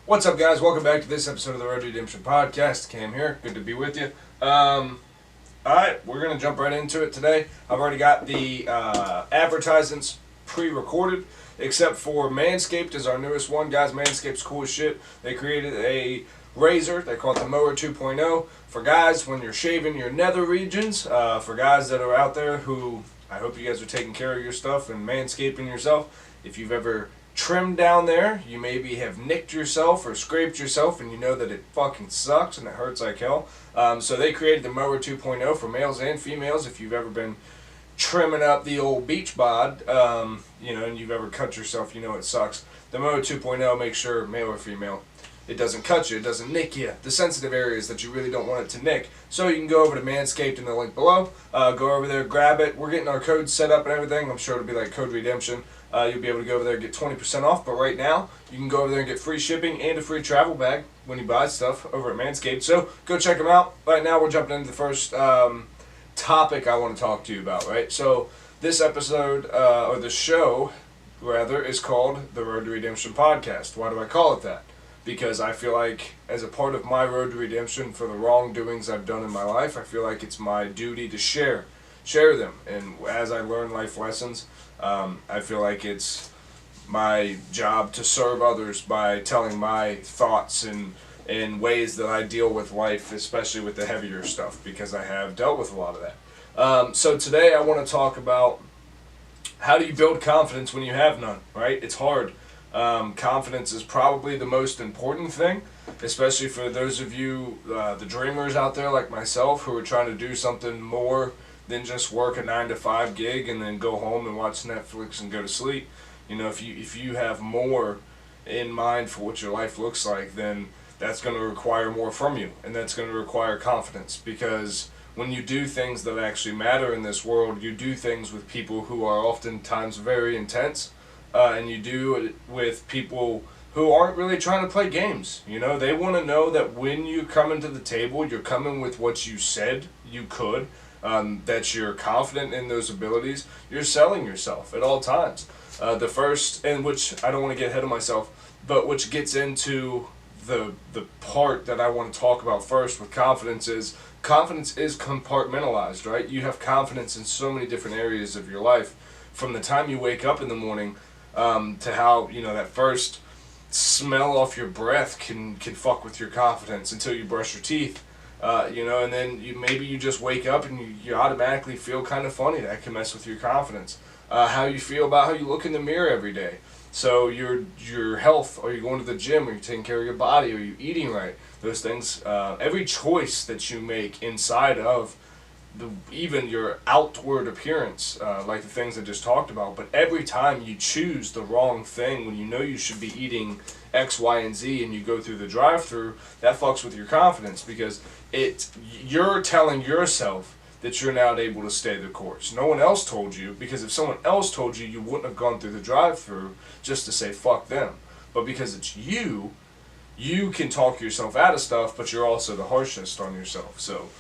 What's up, guys? Welcome back to this episode of the Road to Redemption podcast. Cam here. Good to be with you. Alright, we're going to jump right into it today. I've already got the advertisements pre-recorded, except for MANSCAPED is our newest one. Guys, MANSCAPED's cool as shit. They created a razor. They call it the Mower 2.0 for guys when you're shaving your nether regions. For guys that are out there who, I hope you guys are taking care of your stuff and manscaping yourself. If you've ever trimmed down there, you maybe have nicked yourself or scraped yourself and you know that it fucking sucks and it hurts like hell. So they created the Mower 2.0 for males and females. If you've ever been trimming up the old beach bod, and you've ever cut yourself, you know it sucks. The Mower 2.0 makes sure, male or female, it doesn't cut you, it doesn't nick you, the sensitive areas that you really don't want it to nick. So you can go over to Manscaped in the link below, go over there, grab it. We're getting our code set up and everything. I'm sure it'll be like Code Redemption. You'll be able to go over there and get 20% off, but right now you can go over there and get free shipping and a free travel bag when you buy stuff over at Manscaped. So go check them out. Right now we're jumping into the first topic I want to talk to you about, right? So this episode, or the show rather, is called the Road to Redemption podcast. Why do I call it that? Because I feel like as a part of my road to redemption for the wrongdoings I've done in my life, I feel like it's my duty to share them. And as I learn life lessons, I feel like it's my job to serve others by telling my thoughts and ways that I deal with life, especially with the heavier stuff, because I have dealt with a lot of that. So today I want to talk about how do you build confidence when you have none, right? It's hard. Confidence is probably the most important thing, especially for those of you, the dreamers out there like myself, who are trying to do something more than just work a 9-to-5 gig and then go home and watch Netflix and go to sleep. You know, if you have more in mind for what your life looks like, then that's going to require more from you, and that's going to require confidence, because when you do things that actually matter in this world, you do things with people who are oftentimes very intense. And you do it with people who aren't really trying to play games. You know, they want to know that when you come into the table, you're coming with what you said you could, that you're confident in those abilities. You're selling yourself at all times. The first, and which I don't want to get ahead of myself, but which gets into the part that I want to talk about first with confidence is compartmentalized, right? You have confidence in so many different areas of your life, from the time you wake up in the morning to how, that first smell off your breath can fuck with your confidence until you brush your teeth, and then maybe you just wake up and you automatically feel kind of funny. That can mess with your confidence. How you feel about how you look in the mirror every day. So your health, are you going to the gym, are you taking care of your body, are you eating right? Those things, every choice that you make inside of even your outward appearance, like the things I just talked about, but every time you choose the wrong thing when you know you should be eating X, Y, and Z and you go through the drive-thru, that fucks with your confidence, because you're telling yourself that you're not able to stay the course. No one else told you, because if someone else told you, you wouldn't have gone through the drive-thru just to say fuck them. But because it's you can talk yourself out of stuff, but you're also the harshest on yourself. So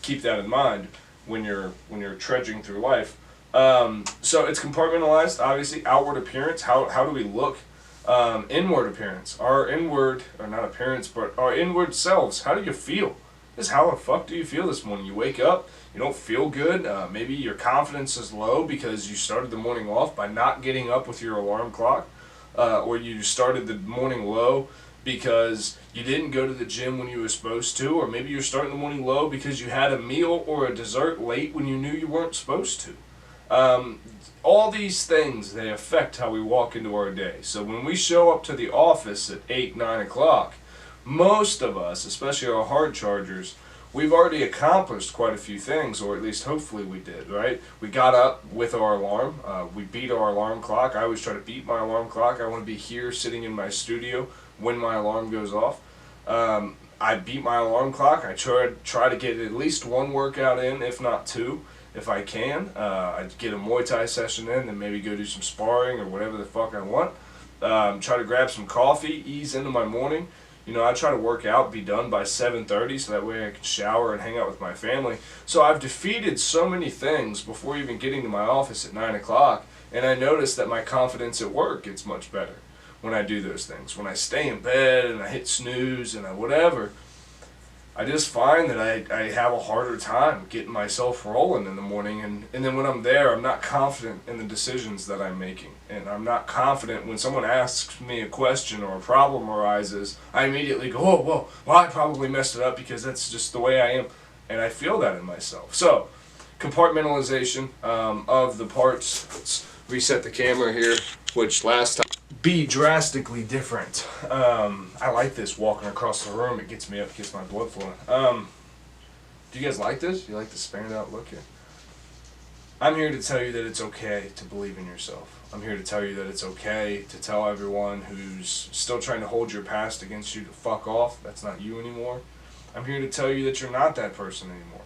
keep that in mind when you're trudging through life. So it's compartmentalized, obviously. Outward appearance, how do we look? Inward appearance, our inward, or not appearance, but our inward selves. How do you feel? Just how the fuck do you feel this morning? You wake up, you don't feel good. Maybe your confidence is low because you started the morning off by not getting up with your alarm clock, or you started the morning low because you didn't go to the gym when you were supposed to, or maybe you're starting the morning low because you had a meal or a dessert late when you knew you weren't supposed to. All these things, they affect how we walk into our day. So when we show up to the office at 8, 9 o'clock, most of us, especially our hard chargers, we've already accomplished quite a few things, or at least hopefully we did, right? We got up with our alarm. We beat our alarm clock. I always try to beat my alarm clock. I want to be here sitting in my studio when my alarm goes off. I beat my alarm clock. I try to get at least one workout in, if not two, if I can. I get a Muay Thai session in, then maybe go do some sparring or whatever the fuck I want. Try to grab some coffee, ease into my morning. I try to work out, be done by 7:30, so that way I can shower and hang out with my family. So I've defeated so many things before even getting to my office at 9 o'clock, and I noticed that my confidence at work gets much better. when I do those things. When I stay in bed and I hit snooze and whatever, I just find that I have a harder time getting myself rolling in the morning. And then when I'm there, I'm not confident in the decisions that I'm making. And I'm not confident when someone asks me a question or a problem arises, I immediately go, oh, well, I probably messed it up because that's just the way I am. And I feel that in myself. So, compartmentalization of the parts. Let's reset the camera here, which last time be drastically different. I like this walking across the room. It gets me up, gets my blood flowing. Do you guys like this? You like the spanned out look here? I'm here to tell you that it's okay to believe in yourself. I'm here to tell you that it's okay to tell everyone who's still trying to hold your past against you to fuck off. That's not you anymore. I'm here to tell you that you're not that person anymore.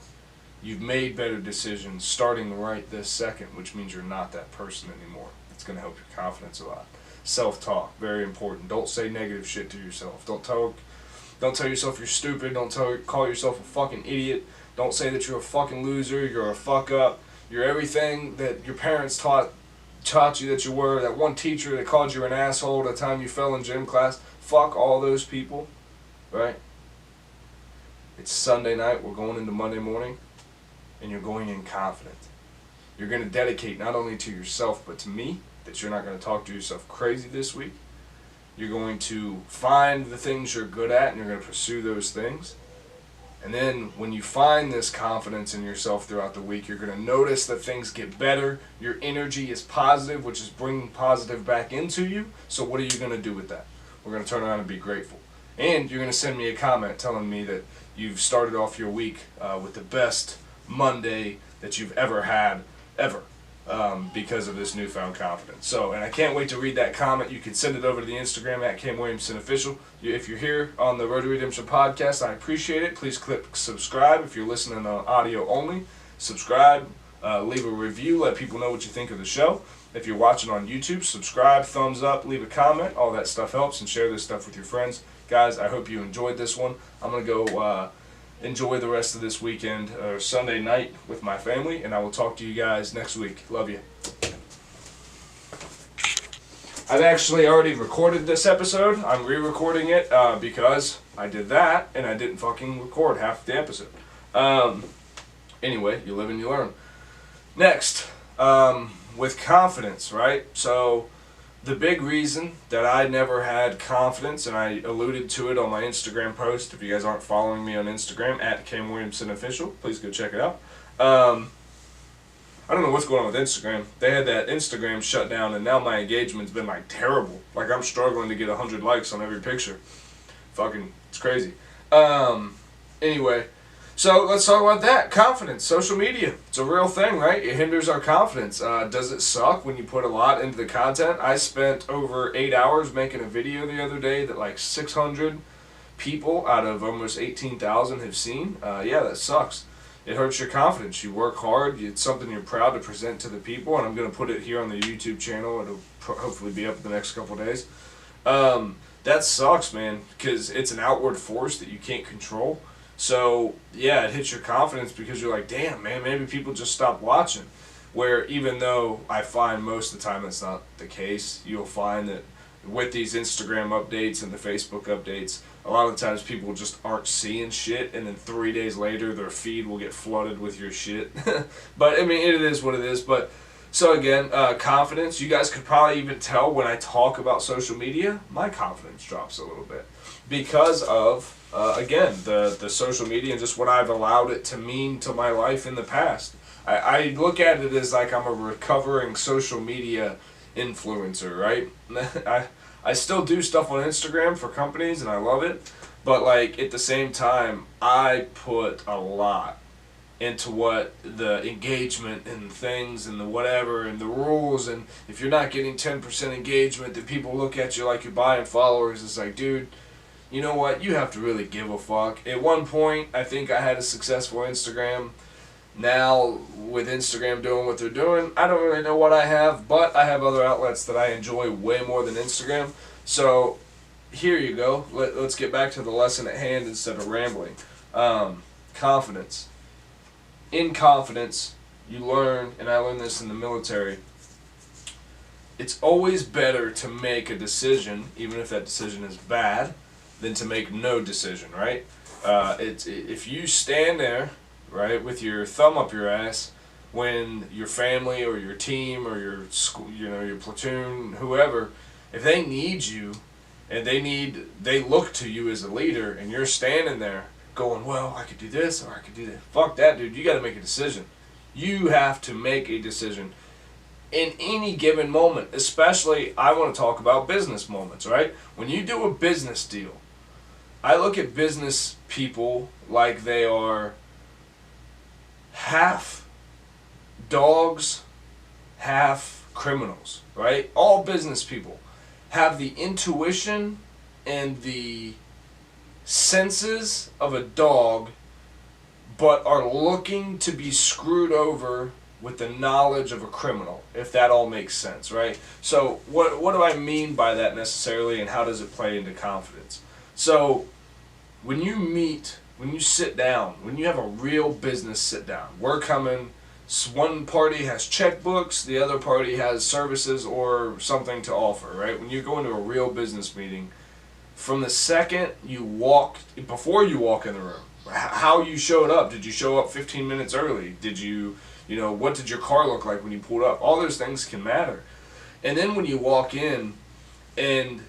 You've made better decisions starting right this second, which means you're not that person anymore. It's going to help your confidence a lot. Self-talk, very important. Don't say negative shit to yourself. Don't tell yourself you're stupid. Don't call yourself a fucking idiot. Don't say that you're a fucking loser. You're a fuck up. You're everything that your parents taught you that you were. That one teacher that called you an asshole the time you fell in gym class. Fuck all those people, right? It's Sunday night. We're going into Monday morning, and you're going in confident. You're going to dedicate not only to yourself but to me, that you're not going to talk to yourself crazy this week. You're going to find the things you're good at, and you're going to pursue those things. And then when you find this confidence in yourself throughout the week, you're going to notice that things get better. Your energy is positive, which is bringing positive back into you. So what are you going to do with that? We're going to turn around and be grateful. And you're going to send me a comment telling me that you've started off your week with the best Monday that you've ever had, ever. Because of this newfound confidence. So, and I can't wait to read that comment. You can send it over to the Instagram at @CamWilliamsonOfficial. If you're here on the Road to Redemption podcast, I appreciate it. Please click subscribe if you're listening on audio only. Subscribe, leave a review, let people know what you think of the show. If you're watching on YouTube, subscribe, thumbs up, leave a comment. All that stuff helps, and share this stuff with your friends. Guys, I hope you enjoyed this one. I'm going to go enjoy the rest of this weekend or Sunday night with my family, and I will talk to you guys next week. Love you. I've actually already recorded this episode. I'm re-recording it because I did that and I didn't fucking record half the episode. Anyway, you live and you learn. Next, with confidence, right? So the big reason that I never had confidence, and I alluded to it on my Instagram post, if you guys aren't following me on Instagram, at @CamWilliamsonOfficial, please go check it out. I don't know what's going on with Instagram. They had that Instagram shut down, and now my engagement's been like terrible. Like I'm struggling to get 100 likes on every picture. Fucking, it's crazy. Anyway, so let's talk about that. Confidence, social media. It's a real thing, right? It hinders our confidence. Does it suck when you put a lot into the content? I spent over 8 hours making a video the other day that like 600 people out of almost 18,000 have seen. Yeah, that sucks. It hurts your confidence. You work hard. It's something you're proud to present to the people, and I'm going to put it here on the YouTube channel. It'll hopefully be up the next couple days. That sucks, man, because it's an outward force that you can't control. So, yeah, it hits your confidence because you're like, damn, man, maybe people just stopped watching. Where even though I find most of the time that's not the case, you'll find that with these Instagram updates and the Facebook updates, a lot of the times people just aren't seeing shit, and then 3 days later their feed will get flooded with your shit. But, I mean, it is what it is. But, so again, confidence. You guys could probably even tell when I talk about social media, my confidence drops a little bit. Because of, again, the social media and just what I've allowed it to mean to my life in the past. I look at it as like I'm a recovering social media influencer, right? I still do stuff on Instagram for companies and I love it, but like at the same time, I put a lot into what the engagement and things and the whatever and the rules, and if you're not getting 10% engagement, then people look at you like you're buying followers. It's like, dude, you know what? You have to really give a fuck. At one point, I think I had a successful Instagram. Now, with Instagram doing what they're doing, I don't really know what I have, but I have other outlets that I enjoy way more than Instagram. So, here you go. Let's get back to the lesson at hand instead of rambling. Confidence. In confidence, you learn, and I learned this in the military, it's always better to make a decision, even if that decision is bad, than to make no decision, right? If you stand there, right, with your thumb up your ass, when your family or your team or your school, your platoon, whoever, if they need you and they look to you as a leader, and you're standing there going, well, I could do this or I could do that. Fuck that, dude. You got to make a decision. You have to make a decision in any given moment. Especially, I want to talk about business moments, right? When you do a business deal, I look at business people like they are half dogs, half criminals, right? All business people have the intuition and the senses of a dog, but are looking to be screwed over with the knowledge of a criminal, if that all makes sense, right? So what do I mean by that necessarily, and how does it play into confidence? So when you sit down, when you have a real business sit down, we're coming, one party has checkbooks, the other party has services or something to offer, right? When you go into a real business meeting, from the second you walk, before you walk in the room, how you showed up, did you show up 15 minutes early? Did you, what did your car look like when you pulled up? All those things can matter. And then when you walk in, and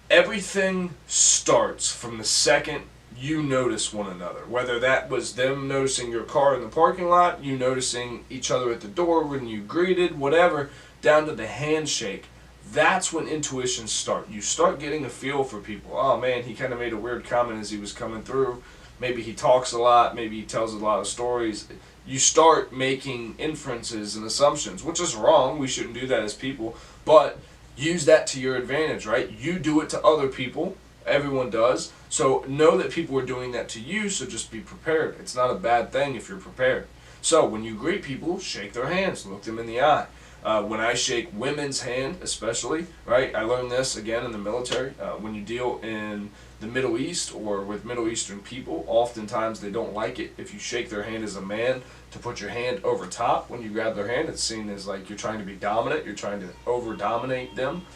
everything starts from the second you notice one another, whether that was them noticing your car in the parking lot, you noticing each other at the door when you greeted, whatever, down to the handshake. That's when intuitions start. You start getting a feel for people. Oh man, he kind of made a weird comment as he was coming through. Maybe he talks a lot, maybe he tells a lot of stories. You start making inferences and assumptions, which is wrong. We shouldn't do that as people, but use that to your advantage, right? You do it to other people. Everyone does. So know that people are doing that to you, so just be prepared. It's not a bad thing if you're prepared. So when you greet people, shake their hands, look them in the eye. When I shake women's hand, especially, right? I learned this again in the military. When you deal in the Middle East or with Middle Eastern people, oftentimes they don't like it if you shake their hand as a man to put your hand over top. When you grab their hand, it's seen as like you're trying to be dominant, you're trying to over-dominate them.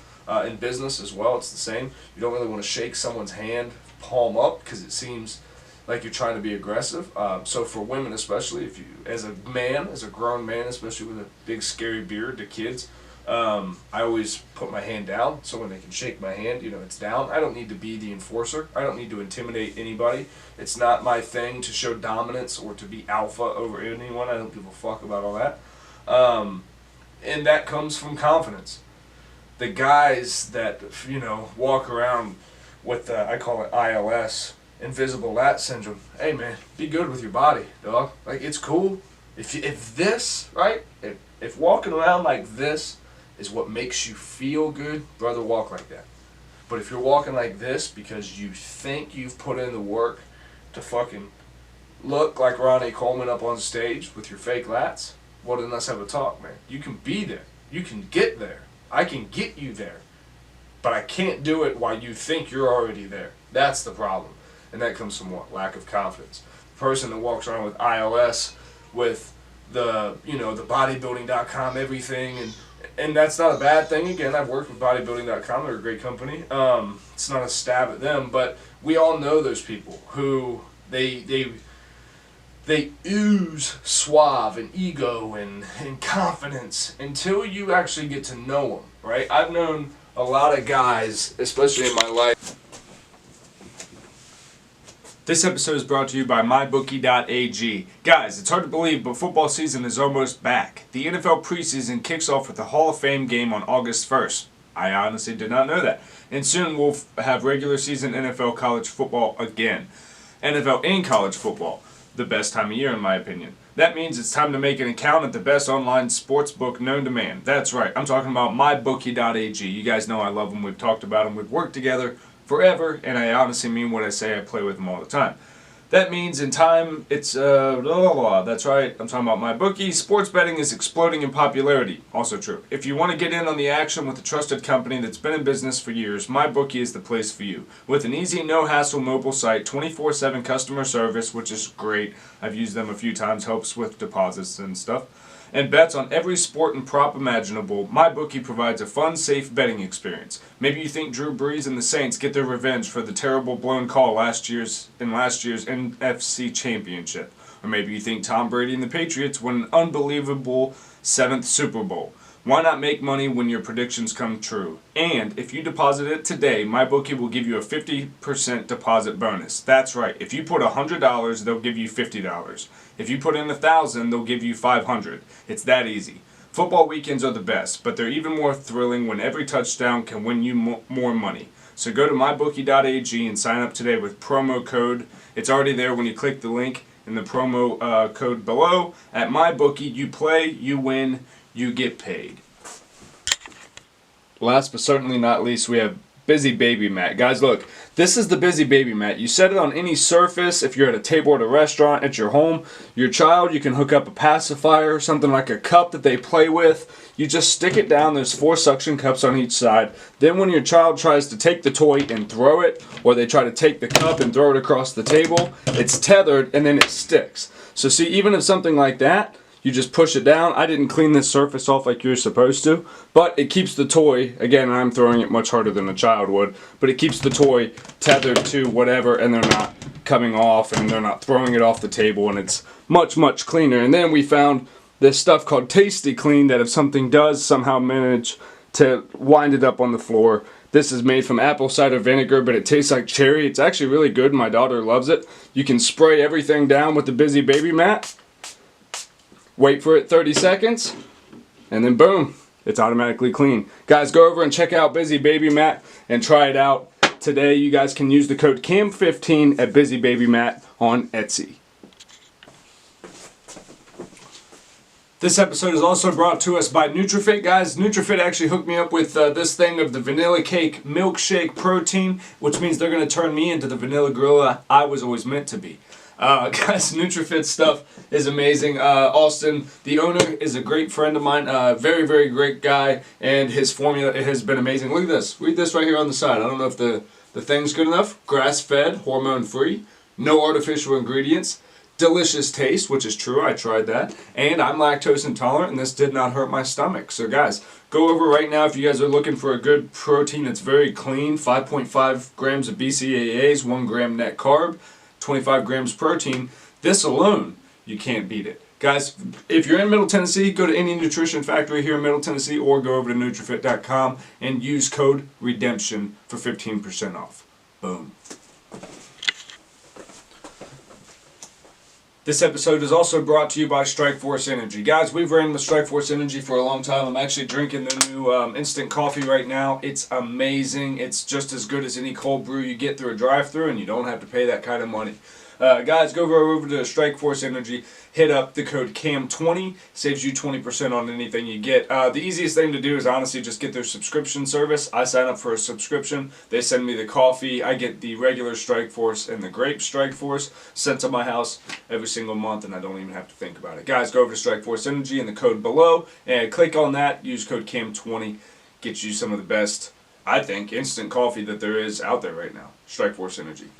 In business as well, it's the same. You don't really want to shake someone's hand palm up because it seems like you're trying to be aggressive. So for women especially, if you, as a man, as a grown man, especially with a big scary beard to kids, I always put my hand down so when they can shake my hand, it's down. I don't need to be the enforcer. I don't need to intimidate anybody. It's not my thing to show dominance or to be alpha over anyone. I don't give a fuck about all that. And that comes from confidence. The guys that, walk around with, I call it ILS, invisible lat syndrome. Hey man, be good with your body, dog. Like, it's cool. If this, right, if walking around like this is what makes you feel good, brother, walk like that. But if you're walking like this because you think you've put in the work to fucking look like Ronnie Coleman up on stage with your fake lats, well then let's have a talk, man. You can be there. You can get there. I can get you there. But I can't do it while you think you're already there. That's the problem. And that comes from what? Lack of confidence. The person that walks around with ILS, with the, the bodybuilding.com, everything, and that's not a bad thing. Again, I've worked with bodybuilding.com. They're a great company. It's not a stab at them, but we all know those people who they ooze suave and ego and confidence until you actually get to know them, right? I've known a lot of guys, especially in my life. This episode is brought to you by MYBOOKIE.ag. Guys, it's hard to believe, but football season is almost back. The NFL preseason kicks off with the Hall of Fame game on August 1st. I honestly did not know that. And soon we'll have regular season NFL college football again. NFL and college football. The best time of year in my opinion. That means it's time to make an account at the best online sports book known to man. That's right, I'm talking about MyBookie.ag. You guys know I love them, we've talked about them, we've worked together forever, and I honestly mean what I say. I play with them all the time. That means in time, it's, that's right, I'm talking about MyBookie. Sports betting is exploding in popularity. Also true. If you want to get in on the action with a trusted company that's been in business for years, MyBookie is the place for you. With an easy, no-hassle mobile site, 24/7 customer service, which is great. I've used them a few times, helps with deposits and stuff. and bets on every sport and prop imaginable, MyBookie provides a fun, safe betting experience. Maybe you think Drew Brees and the Saints get their revenge for the terrible blown call last year's NFC Championship. Or maybe you think Tom Brady and the Patriots win an unbelievable 7th Super Bowl. Why not make money when your predictions come true? And if you deposit it today, MyBookie will give you a 50% deposit bonus. That's right. If you put $100, they'll give you $50. If you put in $1,000, they'll give you $500. It's that easy. Football weekends are the best, but they're even more thrilling when every touchdown can win you more money. So go to mybookie.ag and sign up today with promo code. It's already there when you click the link in the promo code below. At MyBookie, you play, you win, you get paid. Last but certainly not least, we have Busy Baby Mat. Guys, look, this is the Busy Baby Mat. You set it on any surface. If you're at a table at a restaurant, at your home, your child, you can hook up a pacifier, something like a cup that they play with. You just stick it down. There's 4 suction cups on each side. Then when your child tries to take the toy and throw it, or they try to take the cup and throw it across the table, it's tethered and then it sticks. So see, even if something like that, you just push it down. I didn't clean this surface off like you're supposed to, but it keeps the toy, again, I'm throwing it much harder than a child would, but it keeps the toy tethered to whatever, and they're not coming off, and they're not throwing it off the table, and it's much, much cleaner. And then we found this stuff called Tasty Clean that if something does somehow manage to wind it up on the floor, this is made from apple cider vinegar, but it tastes like cherry. It's actually really good. My daughter loves it. You can spray everything down with the Busy Baby Mat. Wait for it 30 seconds, and then boom, it's automatically clean. Guys, go over and check out Busy Baby Mat and try it out today. You guys can use the code CAM15 at Busy Baby Mat on Etsy. This episode is also brought to us by NutriFit, guys. NutriFit actually hooked me up with this thing of the vanilla cake milkshake protein, which means they're going to turn me into the vanilla gorilla I was always meant to be. Guys, NutriFit stuff is amazing. Austin, the owner, is a great friend of mine. Very, very great guy, and his formula has been amazing. Look at this. Read this right here on the side. I don't know if the thing's good enough. Grass-fed, hormone-free, no artificial ingredients, delicious taste, which is true. I tried that. And I'm lactose intolerant, and this did not hurt my stomach. So, guys, go over right now if you guys are looking for a good protein. It's very clean. 5.5 grams of BCAAs, 1 gram net carb, 25 grams protein. This alone, you can't beat it. Guys, if you're in Middle Tennessee, go to any nutrition factory here in Middle Tennessee or go over to NutriFit.com and use code REDEMPTION for 15% off. Boom. This episode is also brought to you by Strikeforce Energy. Guys, we've ran with Strikeforce Energy for a long time. I'm actually drinking the new instant coffee right now. It's amazing. It's just as good as any cold brew you get through a drive-thru, and you don't have to pay that kind of money. Guys, go over to Strikeforce Energy. Hit up the code CAM20. Saves you 20% on anything you get. The easiest thing to do is honestly just get their subscription service. I sign up for a subscription. They send me the coffee. I get the regular Strikeforce and the grape Strikeforce sent to my house every single month, and I don't even have to think about it. Guys, go over to Strikeforce Energy and the code below, and click on that. Use code CAM20. Get you some of the best, I think, instant coffee that there is out there right now. Strikeforce Energy.